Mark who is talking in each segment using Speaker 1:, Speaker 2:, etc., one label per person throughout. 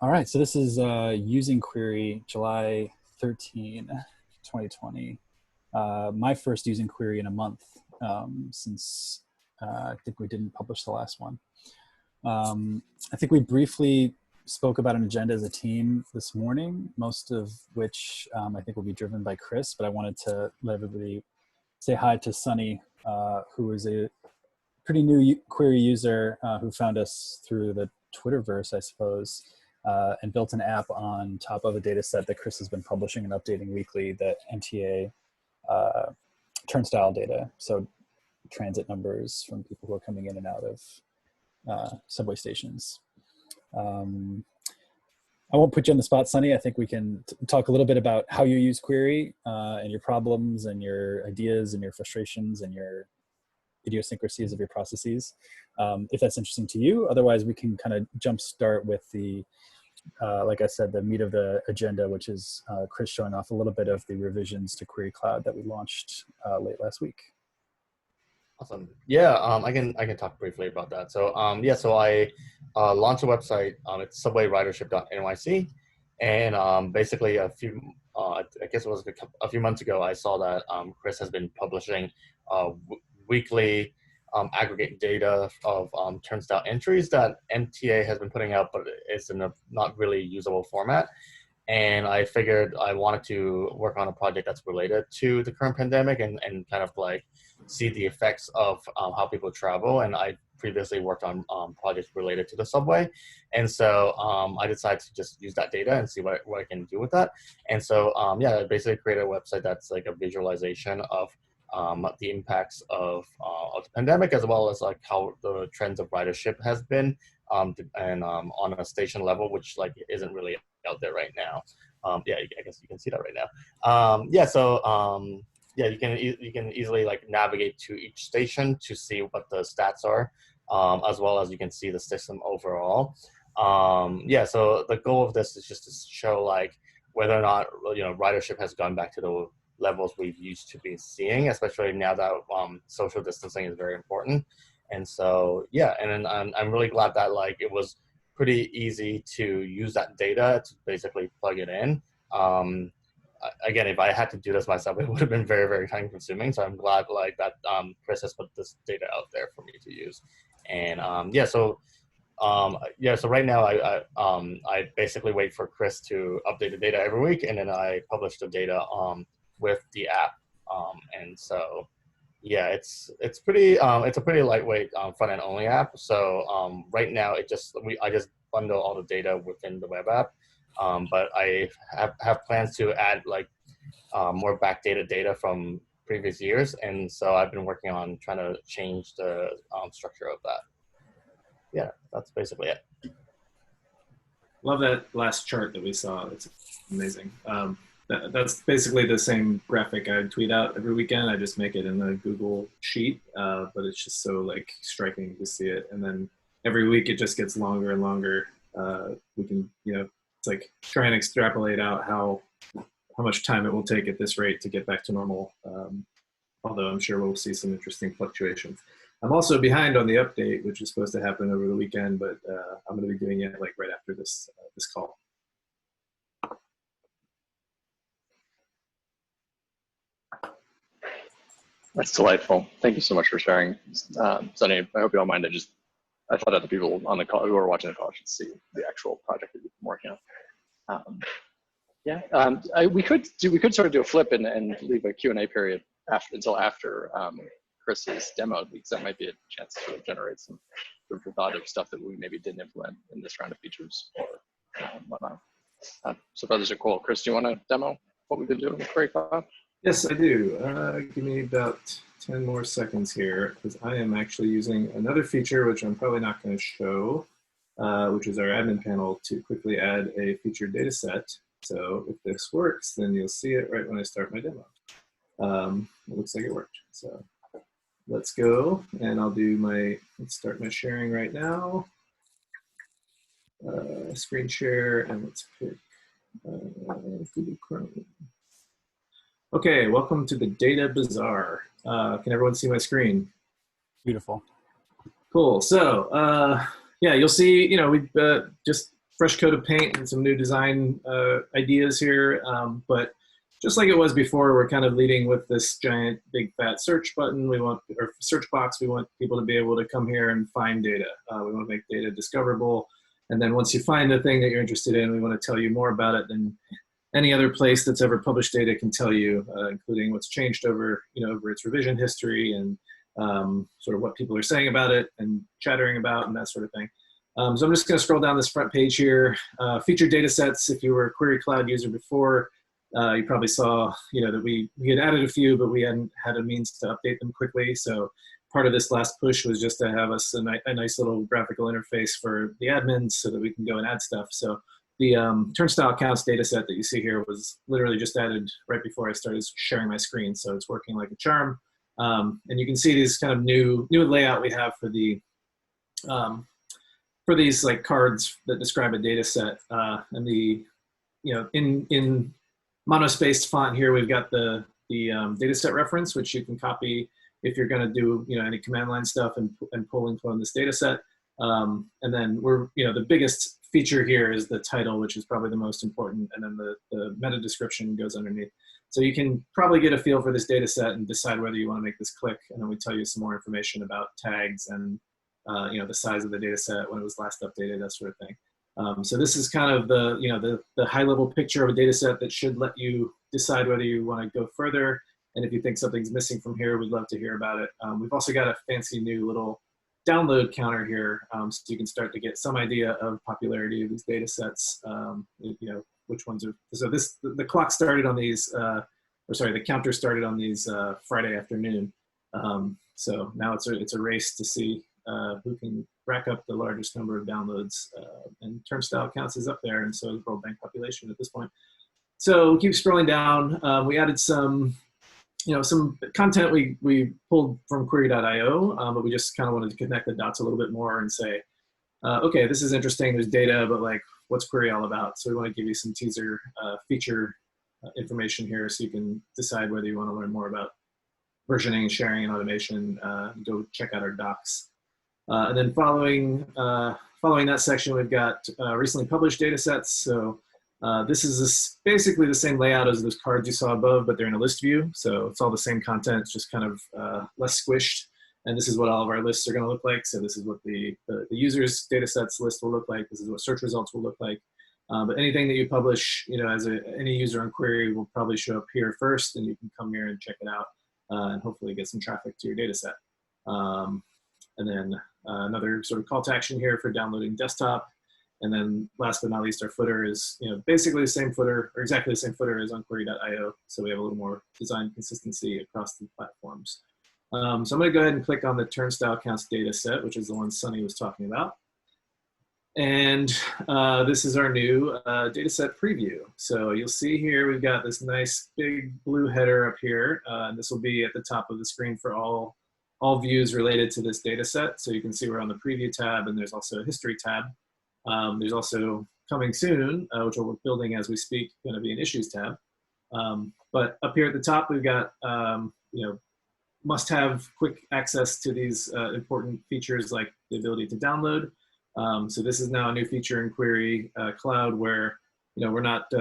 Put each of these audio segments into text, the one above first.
Speaker 1: All right, so this is using Qri July 13, 2020. My first using Qri in a month since I think we didn't publish the last one. I think we briefly spoke about an agenda as a team this morning, most of which I think will be driven by Chris, but I wanted to let everybody say hi to Sunny, who is a pretty new Qri user who found us through the Twitterverse, I suppose, and built an app on top of a data set that Chris has been publishing and updating weekly, the MTA turnstile data. So transit numbers from people who are coming in and out of subway stations. I won't put you on the spot, Sunny. I think we can talk a little bit about how you use Qri and your problems and your ideas and your frustrations and your idiosyncrasies of your processes, if that's interesting to you. Otherwise, we can kind of jump start with the, like I said, the meat of the agenda, which is Chris showing off a little bit of the revisions to Qri Cloud that we launched late last week.
Speaker 2: Awesome. Yeah, I can talk briefly about that. So yeah, so I launched a website. It's subwayridership.nyc, and basically I guess it was a few months ago, I saw that Chris has been publishing weekly aggregate data of turnstile entries that MTA has been putting out, but it's in a not really usable format. And I figured I wanted to work on a project that's related to the current pandemic and kind of like see the effects of how people travel. And I previously worked on projects related to the subway. And so I decided to just use that data and see what I can do with that. And so, yeah, I basically created a website that's like a visualization of the impacts of the pandemic, as well as like how the trends of ridership has been, and on a station level, which like isn't really out there right now. Yeah, I guess you can see that right now. Yeah, so yeah, you can easily like navigate to each station to see what the stats are, as well as you can see the system overall. Yeah, so the goal of this is just to show like whether or not ridership has gone back to the levels we've used to be seeing, especially now that social distancing is very important. And so yeah, and then I'm really glad that like it was pretty easy to use that data to basically plug it in. Again, if I had to do this myself, it would have been very, very time consuming. So I'm glad like that Chris has put this data out there for me to use. And yeah, so yeah, so right now I basically wait for Chris to update the data every week, and then I publish the data with the app. And so yeah, it's a pretty lightweight front end only app. So right now I just bundle all the data within the web app. But I have plans to add like more backdated data from previous years, and so I've been working on trying to change the structure of that. Yeah, that's basically it.
Speaker 3: Love that last chart that we saw. It's amazing. That's basically the same graphic I tweet out every weekend. I just make it in the Google sheet, but it's just so like striking to see it. And then every week it just gets longer and longer. We can, it's like try and extrapolate out how much time it will take at this rate to get back to normal. Although I'm sure we'll see some interesting fluctuations. I'm also behind on the update, which is supposed to happen over the weekend, but I'm going to be doing it like right after this call.
Speaker 4: That's delightful. Thank you so much for sharing, Sunny. I hope you don't mind. I thought other people on the call who are watching the call should see the actual project that you've been working on. Yeah, we could sort of do a flip and leave a Q&A period until after Chris's demo, because that might be a chance to sort of generate some sort of thought of stuff that we maybe didn't implement in this round of features or whatnot. So if others are cool, Chris, do you want to demo what we've been doing with Qri Cloud?
Speaker 3: Yes, I do. Give me about 10 more seconds here, because I am actually using another feature, which I'm probably not going to show, which is our admin panel, to quickly add a featured data set. So if this works, then you'll see it right when I start my demo. It looks like it worked. So let's go, and let's start my sharing right now. Screen share, and let's pick Google Chrome. Okay, welcome to the Data Bazaar. Can everyone see my screen?
Speaker 1: Beautiful.
Speaker 3: Cool. So yeah, you'll see, we've just fresh coat of paint and some new design ideas here. But just like it was before, we're kind of leading with this giant, big, fat search button. Or search box. We want people to be able to come here and find data. We want to make data discoverable. And then once you find the thing that you're interested in, we want to tell you more about it than any other place that's ever published data can tell you, including what's changed over its revision history and sort of what people are saying about it and chattering about and that sort of thing. So I'm just going to scroll down this front page here. Featured data sets. If you were a Qri Cloud user before, you probably saw that we had added a few, but we hadn't had a means to update them quickly. So part of this last push was just to have us a nice little graphical interface for the admins so that we can go and add stuff. So the turnstile counts data set that you see here was literally just added right before I started sharing my screen. So it's working like a charm. And you can see these kind of new layout we have for the for these like cards that describe a data set. And the in monospaced font here, we've got the data set reference, which you can copy if you're going to do any command line stuff and pull info in this data set. And then the biggest feature here is the title, which is probably the most important, and then the meta description goes underneath. So you can probably get a feel for this data set and decide whether you want to make this click, and then we tell you some more information about tags and the size of the data set, when it was last updated, that sort of thing. So this is kind of the high level picture of a data set that should let you decide whether you want to go further. And if you think something's missing from here, we'd love to hear about it. We've also got a fancy new little download counter here, so you can start to get some idea of popularity of these data sets. Which ones are, so the clock started on these, the counter started on these Friday afternoon. So now it's a race to see who can rack up the largest number of downloads, and turnstile counts is up there, and so is World Bank population at this point. So keep scrolling down. We added some content we pulled from Qri.io, but we just kind of wanted to connect the dots a little bit more and say, okay, this is interesting, there's data, but like, what's Qri all about? So we want to give you some teaser feature information here so you can decide whether you want to learn more about versioning, sharing, and automation. Go check out our docs. And then following that section, we've got recently published data sets. So this is basically the same layout as those cards you saw above, but they're in a list view. So it's all the same content, it's just kind of less squished. And this is what all of our lists are going to look like. So this is what the users data sets list will look like. This is what search results will look like. But anything that you publish, as any user on Qri will probably show up here first, and you can come here and check it out and hopefully get some traffic to your data set. And then another sort of call to action here for downloading desktop. And then last but not least, our footer is basically the same footer, or exactly the same footer as on Qri.io. So we have a little more design consistency across the platforms. So I'm going to go ahead and click on the turnstile counts data set, which is the one Sunny was talking about. And this is our new data set preview. So you'll see here we've got this nice big blue header up here. And this will be at the top of the screen for all views related to this data set. So you can see we're on the preview tab, and there's also a history tab. There's also coming soon, which we're building as we speak, going to be an issues tab. But up here at the top, we've got must-have quick access to these important features like the ability to download. So this is now a new feature in Qri Cloud where we're not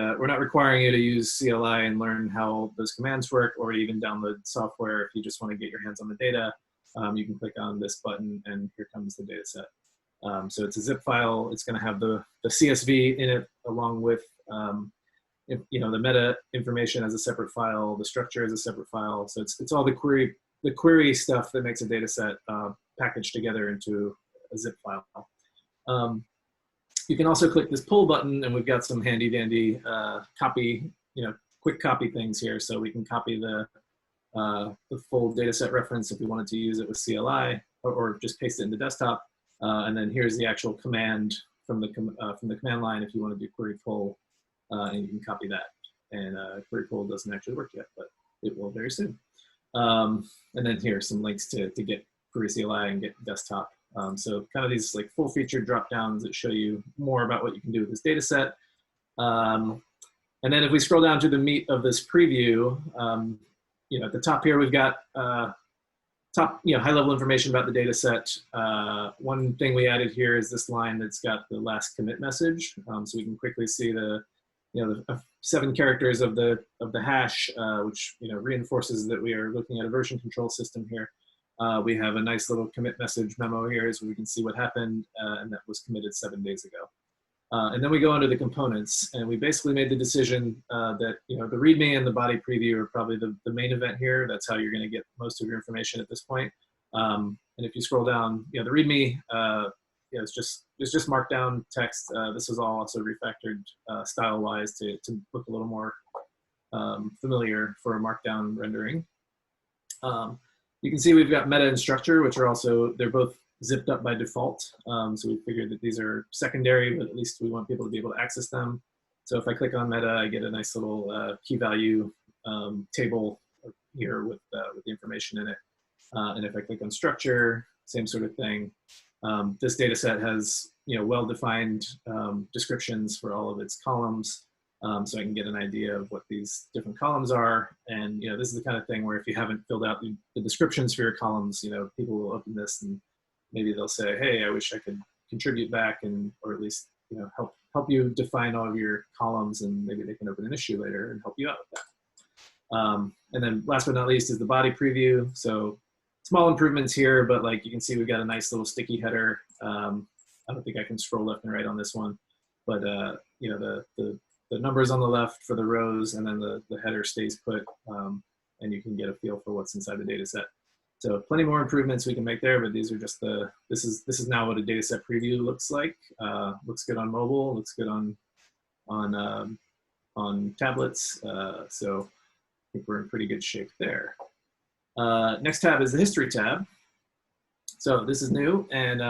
Speaker 3: requiring you to use CLI and learn how those commands work, or even download software. If you just want to get your hands on the data, you can click on this button, and here comes the data set. So it's a zip file. It's going to have the CSV in it, along with the meta information as a separate file, the structure as a separate file. So it's all the query stuff that makes a data set packaged together into a zip file. You can also click this pull button, and we've got some handy dandy copy, quick copy things here. So we can copy the full data set reference if we wanted to use it with CLI, or just paste it in the desktop. And then here's the actual command from the command line if you want to do query pull, and you can copy that. And query pull doesn't actually work yet, but it will very soon. And then here's some links to get Qri CLI and get desktop. So kind of these like full featured drop downs that show you more about what you can do with this data set. And then if we scroll down to the meat of this preview, at the top here we've got top, high level information about the data set. One thing we added here is this line that's got the last commit message. So we can quickly see the 7 characters of the hash, which reinforces that we are looking at a version control system here. We have a nice little commit message memo here, so we can see what happened, and that was committed 7 days ago. And then we go into the components, and we basically made the decision that the README and the body preview are probably the main event here. That's how you're going to get most of your information at this point. And if you scroll down, the README, it's just markdown text. This is all also refactored style-wise to look a little more familiar for a markdown rendering. You can see we've got meta and structure, which are also, they're both zipped up by default. So we figured that these are secondary, but at least we want people to be able to access them. So if I click on meta, I get a nice little key value table here with the information in it. And if I click on structure, same sort of thing. This data set has well-defined descriptions for all of its columns. So I can get an idea of what these different columns are. And this is the kind of thing where if you haven't filled out the descriptions for your columns, people will open this and maybe they'll say, hey, I wish I could contribute back, or at least help you define all of your columns, and maybe they can open an issue later and help you out with that. And then last but not least is the body preview. So small improvements here, but like you can see, we've got a nice little sticky header. I don't think I can scroll left and right on this one, but the numbers on the left for the rows, and then the header stays put, and you can get a feel for what's inside the data set. So plenty more improvements we can make there, but these are just this is now what a data set preview looks like. Looks good on mobile, looks good on tablets. So I think we're in pretty good shape there. Next tab is the history tab. So this is new, and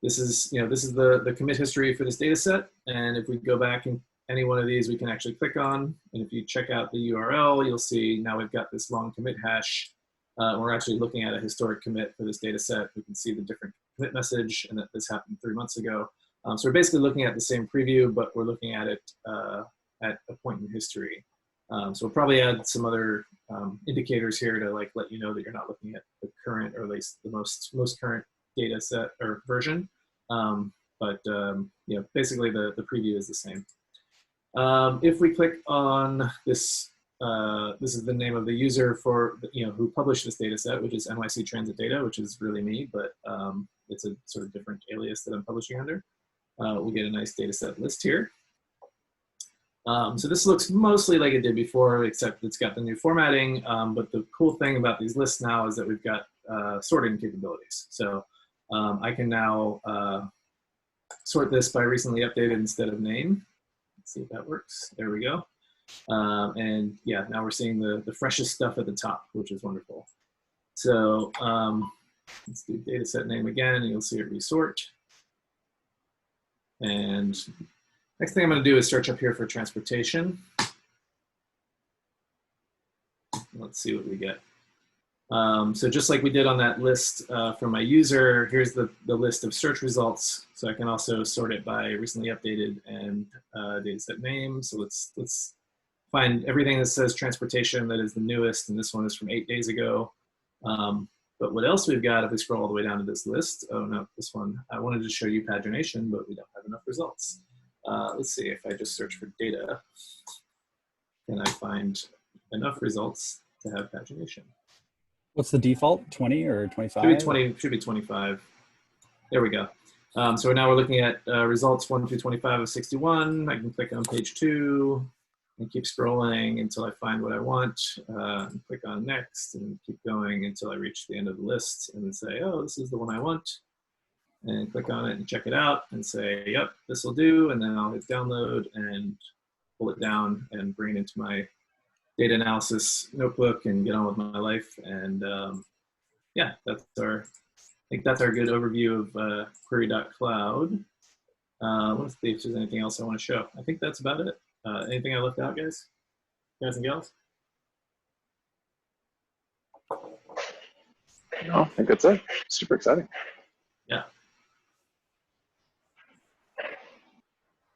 Speaker 3: this is the commit history for this data set. And if we go back in any one of these, we can actually click on, and if you check out the URL, you'll see now we've got this long commit hash. We're actually looking at a historic commit for this data set. We can see the different commit message, and that this happened 3 months ago. So we're basically looking at the same preview, but we're looking at it at a point in history. So we'll probably add some other indicators here to let you know that you're not looking at the current, or at least the most current data set or version. Basically the preview is the same. If we click on this, this is the name of the user for who published this data set, which is NYC Transit Data, which is really me, but it's a sort of different alias that I'm publishing under. We'll get a nice data set list here. So this looks mostly like it did before, except it's got the new formatting. But the cool thing about these lists now is that we've got sorting capabilities. So I can now sort this by recently updated instead of name. Let's see if that works. There we go. And yeah, now we're seeing the freshest stuff at the top, which is wonderful. So let's do data set name again, and you'll see it resort. And next thing I'm going to do is search up here for transportation. Let's see what we get. So just like we did on that list for my user, here's the list of search results. So I can also sort it by recently updated and dataset name. So let's find everything that says transportation that is the newest, and this one is from 8 days ago. But what else we've got if we scroll all the way down to this list? Oh no, this one, I wanted to show you pagination, but we don't have enough results. Let's see if I just search for data, can I find enough results to have pagination?
Speaker 1: What's the default, 20 or 25?
Speaker 3: Should be 20, should be 25. There we go. So now we're looking at results 1 through 25 of 61. I can click on page 2 and keep scrolling until I find what I want. And click on next and keep going until I reach the end of the list, and then say, oh, this is the one I want. And click on it and check it out and say, yep, this will do. And then I'll hit download and pull it down and bring it into my data analysis notebook and get on with my life. And yeah, I think that's our good overview of Qri.Cloud. Let's see if there's anything else I want to show. I think that's about it. Anything I left out, guys? Guys and gals?
Speaker 4: No, I think that's it. Super exciting.
Speaker 3: Yeah.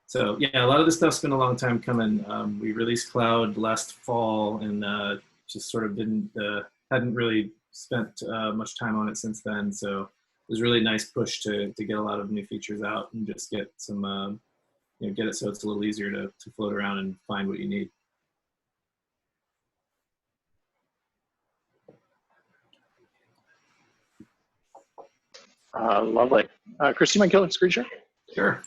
Speaker 3: So yeah, a lot of this stuff's been a long time coming. We released Cloud last fall, and just sort of hadn't really spent much time on it since then. So it was a really nice push to get a lot of new features out and just get some, get it so it's a little easier to float around and find what you need.
Speaker 4: Lovely. Chris, you mind killing screen share?
Speaker 3: Sure.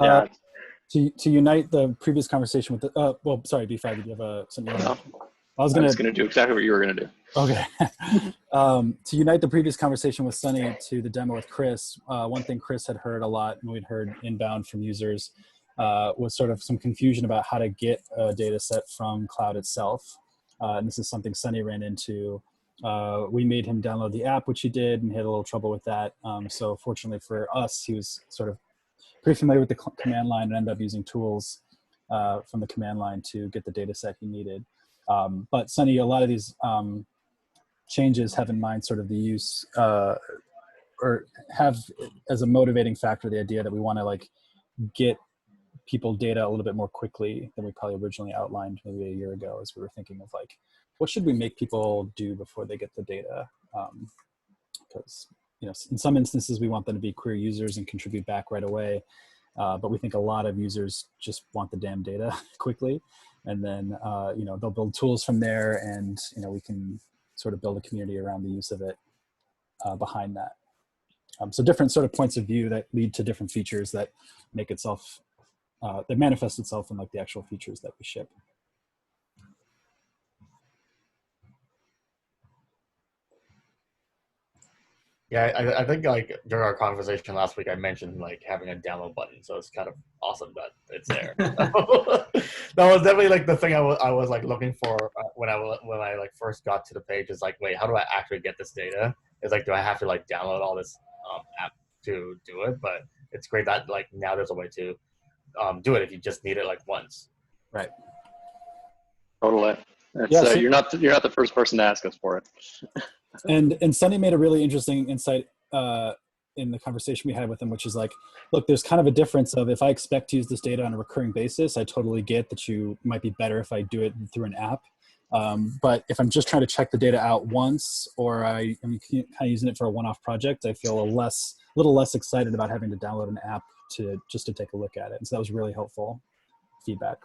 Speaker 4: Yeah.
Speaker 1: To unite the previous conversation with the, well, sorry, B5, did you have something else?
Speaker 4: No.
Speaker 1: I was
Speaker 4: going to do exactly what you were going to do.
Speaker 1: Okay. To unite the previous conversation with Sunny to the demo with Chris, one thing Chris had heard a lot, and we'd heard inbound from users, was sort of some confusion about how to get a data set from cloud itself. And this is something Sunny ran into. We made him download the app, which he did, and he had a little trouble with that. So fortunately for us, he was sort of pretty familiar with the command line and ended up using tools from the command line to get the data set he needed. But Sunny, a lot of these changes have in mind sort of the use or have as a motivating factor the idea that we want to like get people data a little bit more quickly than we probably originally outlined maybe a year ago, as we were thinking of like, what should we make people do before they get the data? Because in some instances we want them to be query users and contribute back right away, but we think a lot of users just want the damn data quickly, and then they'll build tools from there, and we can sort of build a community around the use of it behind that. So different sort of points of view that lead to different features that make itself that manifest itself in like the actual features that we ship.
Speaker 2: Yeah, I think like during our conversation last week, I mentioned like having a download button, so it's kind of awesome that it's there. That was definitely like the thing I was like looking for when I like first got to the page. Is like, wait, how do I actually get this data? It's like, do I have to like download all this app to do it? But it's great that like now there's a way to do it if you just need it like once.
Speaker 1: Right.
Speaker 4: Totally. It's,
Speaker 1: yeah, so,
Speaker 4: you're not the first person to ask us for it.
Speaker 1: And Sunny made a really interesting insight in the conversation we had with him, which is like, look, there's kind of a difference of if I expect to use this data on a recurring basis, I totally get that you might be better if I do it through an app. But if I'm just trying to check the data out once, or I'm kind of using it for a one-off project, I feel a little less excited about having to download an app just to take a look at it. And so that was really helpful feedback.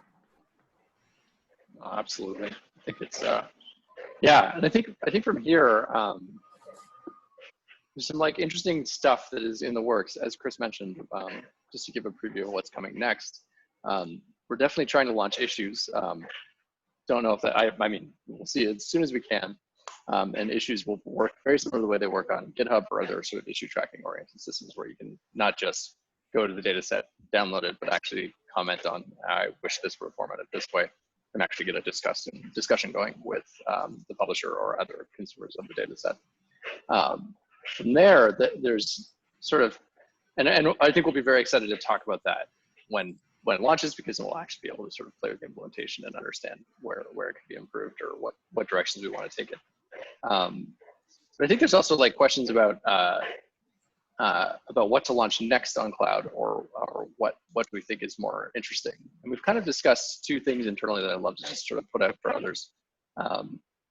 Speaker 4: Absolutely. I think it's yeah, and I think from here there's some like interesting stuff that is in the works, as Chris mentioned. Just to give a preview of what's coming next, we're definitely trying to launch issues. Don't know if that I mean we'll see as soon as we can, and issues will work very similar to the way they work on GitHub or other sort of issue tracking oriented systems, where you can not just go to the data set, download it, but actually comment on, I wish this were formatted this way, and actually get a discussion going with the publisher or other consumers of the data set. From there, there's sort of, and I think we'll be very excited to talk about that when it launches, because we'll actually be able to sort of play with the implementation and understand where it can be improved or what directions we want to take it. But I think there's also like questions about what to launch next on cloud, or what we think is more interesting. And we've kind of discussed two things internally that I'd love to just sort of put out for others.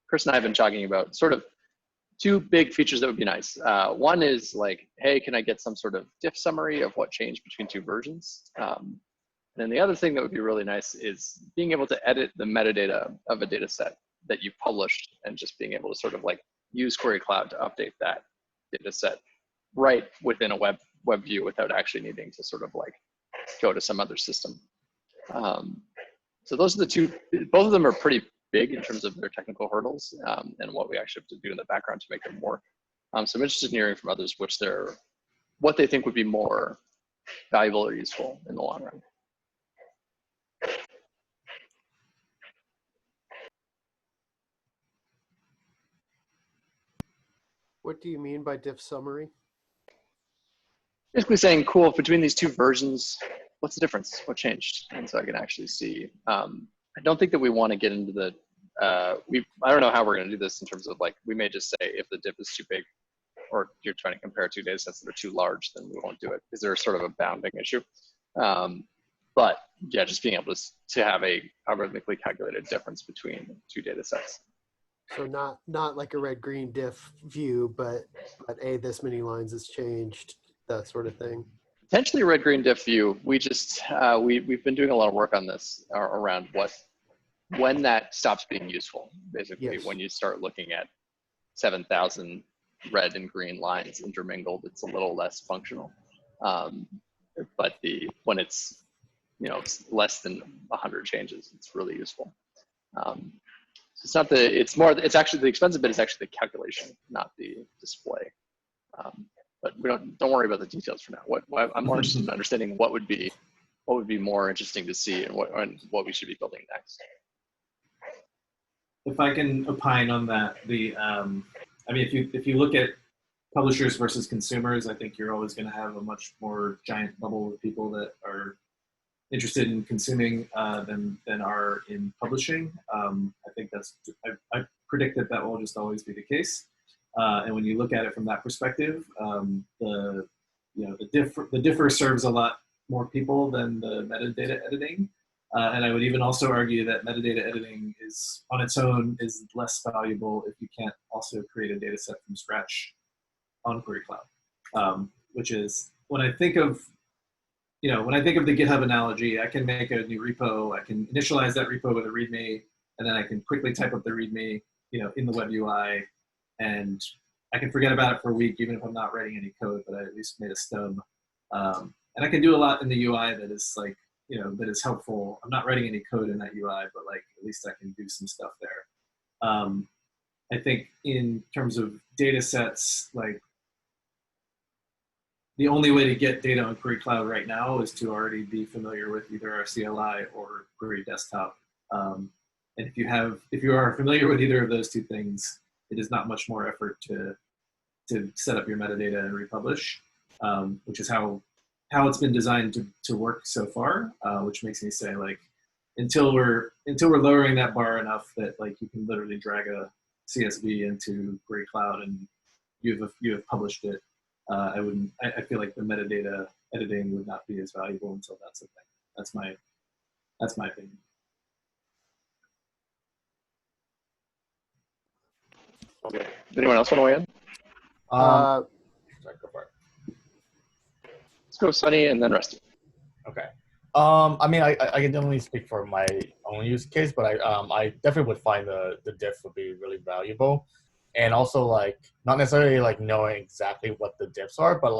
Speaker 4: Chris and I have been talking about sort of two big features that would be nice. One is like, hey, can I get some sort of diff summary of what changed between two versions? And then the other thing that would be really nice is being able to edit the metadata of a data set that you published, and just being able to sort of like use Qri Cloud to update that data set right within a web view without actually needing to sort of like go to some other system. So those are the two. Both of them are pretty big in terms of their technical hurdles, and what we actually have to do in the background to make them work. So I'm interested in hearing from others what they think would be more valuable or useful in the long run.
Speaker 5: What do you mean by diff summary?
Speaker 4: Basically saying, cool, between these two versions, what's the difference? What changed? And so I can actually see. I don't think that we want to get into the, I don't know how we're going to do this in terms of like, we may just say if the diff is too big, or you're trying to compare two data sets that are too large, then we won't do it, because there's sort of a bounding issue. But yeah, just being able to have a algorithmically calculated difference between two data sets.
Speaker 5: So not like a red-green diff view, but this many lines has changed, that sort of thing.
Speaker 4: Potentially a red-green diff view. We just, we've been doing a lot of work on this around when that stops being useful. Basically,
Speaker 5: Yes.
Speaker 4: when you start looking at 7,000 red and green lines intermingled, it's a little less functional. But when it's, it's less than 100 changes, it's really useful. It's not it's actually the expensive bit is actually the calculation, not the display. But we don't worry about the details for now. I'm more interested in understanding what would be more interesting to see and what we should be building next.
Speaker 3: If I can opine on that, I mean, if you look at publishers versus consumers, I think you're always going to have a much more giant bubble of people that are interested in consuming than are in publishing. I think I predict that will just always be the case. And when you look at it from that perspective, the differ serves a lot more people than the metadata editing. And I would even also argue that metadata editing is on its own is less valuable if you can't also create a data set from scratch on Qri Cloud, which is when I think of the GitHub analogy, I can make a new repo, I can initialize that repo with a README, and then I can quickly type up the README, in the web UI, and I can forget about it for a week, even if I'm not writing any code, but I at least made a stub. And I can do a lot in the UI that is that is helpful. I'm not writing any code in that UI, but at least I can do some stuff there. I think in terms of data sets, the only way to get data on Qri Cloud right now is to already be familiar with either our CLI or Qri Desktop. And if you are familiar with either of those two things, it is not much more effort to set up your metadata and republish, which is how it's been designed to work so far, which makes me say until we're lowering that bar enough that you can literally drag a CSV into Qri Cloud and you have published it. I feel like the metadata editing would not be as valuable until that's a thing. That's my opinion.
Speaker 4: Okay. Does anyone else want to weigh in?
Speaker 2: Sorry, go for it.
Speaker 4: Let's go Sunny and then Rusty.
Speaker 2: Okay. I mean, I can definitely speak for my own use case, but I definitely would find the diff would be really valuable. And also not necessarily knowing exactly what the diffs are, but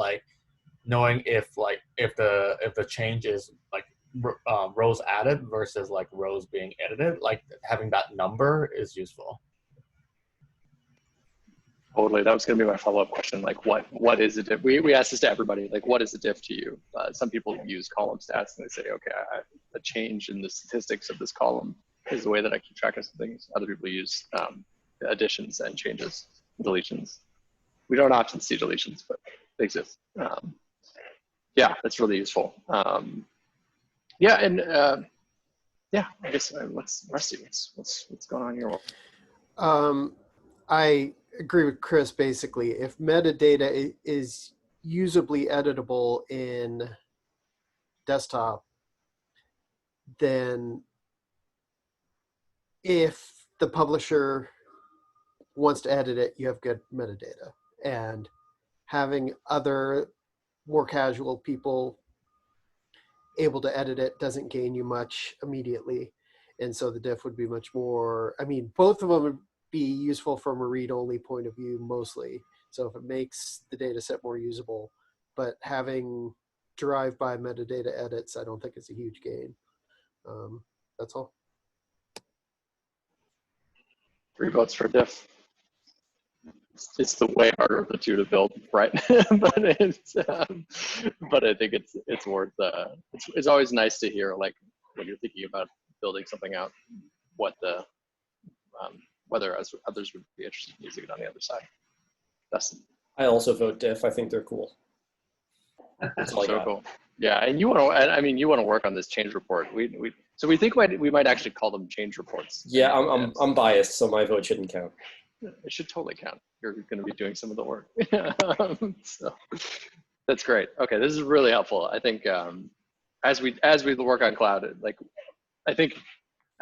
Speaker 2: knowing if the change is rows added versus rows being edited, having that number is useful.
Speaker 4: Totally, that was going to be my follow-up question. What is a diff? We asked this to everybody. What is a diff to you? Some people use column stats and they say, okay, a change in the statistics of this column is the way that I keep track of some things. Other people use additions and changes, deletions. We don't often see deletions, but they exist. Yeah, that's really useful. Yeah, and yeah, I guess Rusty, what's going on here?
Speaker 5: I agree with Chris. Basically, if metadata is usably editable in desktop, then if the publisher wants to edit it, you have good metadata. And having other more casual people able to edit it doesn't gain you much immediately. And so the diff would be much more, I mean, both of them would be useful from a read-only point of view mostly. So if it makes the data set more usable, but having drive-by metadata edits, I don't think it's a huge gain. That's all.
Speaker 4: 3 votes for diff. It's the way harder of the two to build, right? but I think it's worth. It's always nice to hear when you're thinking about building something out, what whether others would be interested in using it on the other side. Dustin.
Speaker 6: I also vote diff. I think they're cool.
Speaker 4: That's all so cool. Yeah, and you want to. I mean, you want to work on this change report. So we think we might actually call them change reports.
Speaker 6: Yeah, I'm biased, so my vote shouldn't count.
Speaker 4: It should totally count. You're going to be doing some of the work. So that's great. Okay, this is really helpful. I think as we work on cloud, I think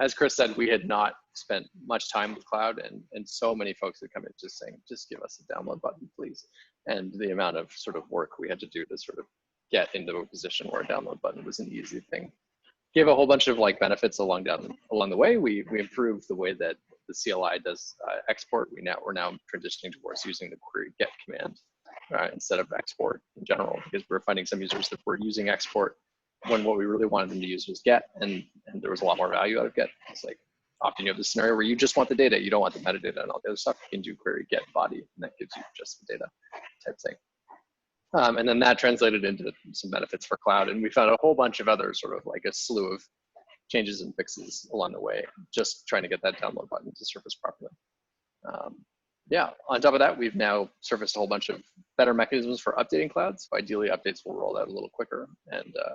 Speaker 4: as Chris said, we had not spent much time with cloud, and so many folks had come in just saying, just give us a download button, please. And the amount of sort of work we had to do to sort of get into a position where a download button was an easy thing. Gave a whole bunch of like benefits along the way. We improved the way that the CLI does export. We're now transitioning towards using the query get command instead of export in general, because we're finding some users that were using export when what we really wanted them to use was get, and there was a lot more value out of get. It's like often you have this scenario where you just want the data, you don't want the metadata and all the other stuff. You can do query get body, and that gives you just the data type thing. And then that translated into some benefits for cloud, and we found a whole bunch of other sort of like a slew of changes and fixes along the way, just trying to get that download button to surface properly. Yeah, on top of that, we've now surfaced a whole bunch of better mechanisms for updating clouds. So ideally, updates will roll out a little quicker, and I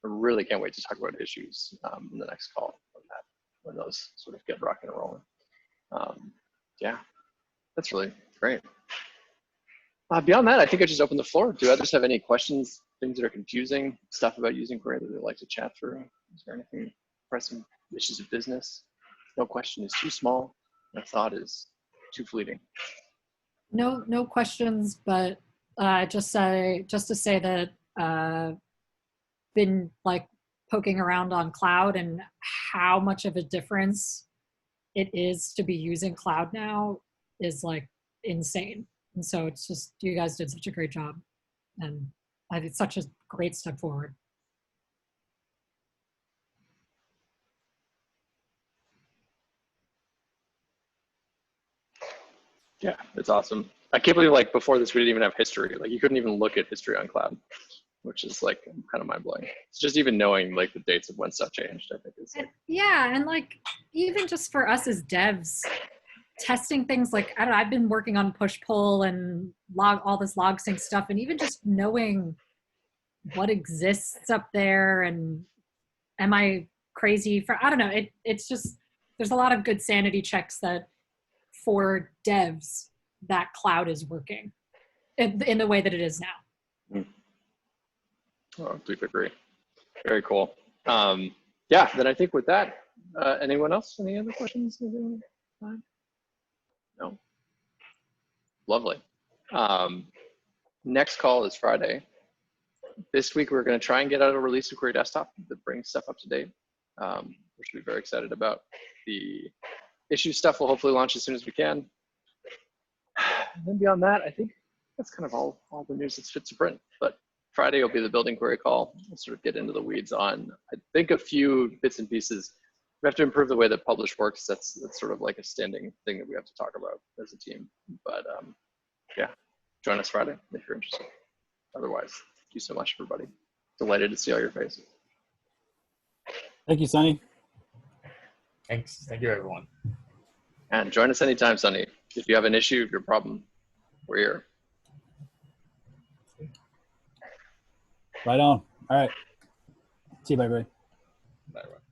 Speaker 4: really can't wait to talk about issues in the next call on that, when those sort of get rocking and rolling. Yeah, that's really great. Beyond that, I think I just opened the floor. Do others have any questions, things that are confusing, stuff about using query that they'd like to chat through? Is there anything pressing issues of business? No question is too small. No thought is too fleeting.
Speaker 7: No questions, but just to say that been like poking around on cloud and how much of a difference it is to be using cloud now is like insane. And so it's just, you guys did such a great job, and I think it's such a great step forward.
Speaker 4: Yeah, it's awesome. I can't believe like before this we didn't even have history. Like you couldn't even look at history on cloud, which is like kind of mind blowing. It's just even knowing like the dates of when stuff changed, I think is like,
Speaker 7: yeah, and like even just for us as devs, testing things like, I don't know, I've been working on push pull and all this log sync stuff, and even just knowing what exists up there, and am I crazy for, I don't know, it's just, there's a lot of good sanity checks that for devs that cloud is working in the way that it is now.
Speaker 4: Oh, I completely agree. Very cool. Yeah, then I think with that, anyone else? Any other questions? No. Lovely. Next call is Friday. This week we're going to try and get out a release of Query Desktop that brings stuff up to date, which we're very excited about. The issue stuff will hopefully launch as soon as we can. And then beyond that, I think that's kind of all the news that's fit to print. But Friday will be the building query call. We'll sort of get into the weeds on, I think, a few bits and pieces. We have to improve the way that publish works. That's sort of like a standing thing that we have to talk about as a team. But yeah, join us Friday if you're interested. Otherwise, thank you so much, everybody. Delighted to see all your faces.
Speaker 1: Thank you, Sunny.
Speaker 2: Thanks. Thank you, everyone.
Speaker 4: And join us anytime, Sunny. If you have an issue, if you have a problem, we're here.
Speaker 1: Right on. All right. See you, everybody.
Speaker 2: Bye, everyone.